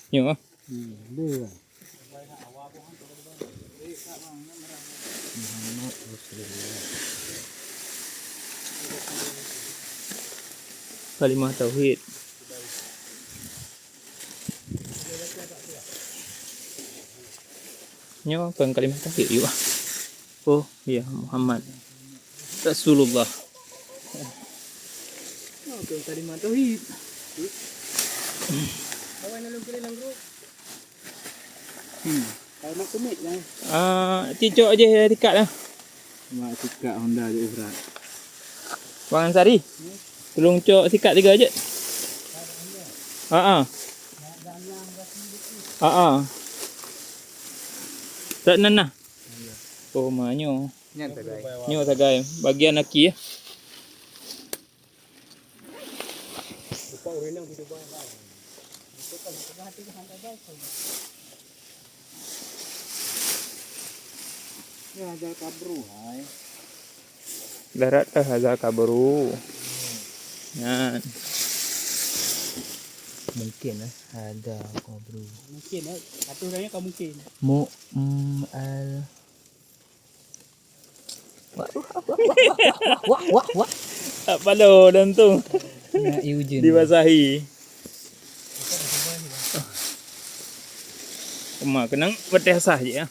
Yo. Dia. Kalimah tauhid. Nyo kan kalimah tauhid yuk. Oh, iya Muhammad Rasulullah. Oh, kan kalimah tauhid. Awak nak lagi lang bro. Kalau nak kumit lah. Cicok aja ya tikat lah. Mak tikak Honda je berat. Bang Ansari. Tolong cok sikat 3 aja. Tak nanah. Oh, manyo. Nyan tak guys. Nyo tagai bagian laki ya. Lupa orang yang video bawah. Itu kan hati hantar guys. Ya ada kabru hai. Darat dah hazal kaburu. Yan. Mungkin ada kabru. Mungkin satu orangnya kau mungkin. Al Wah. Apa lo dan tu Nak Eugene. dibasahi. Emak kenang beteh sah je ya.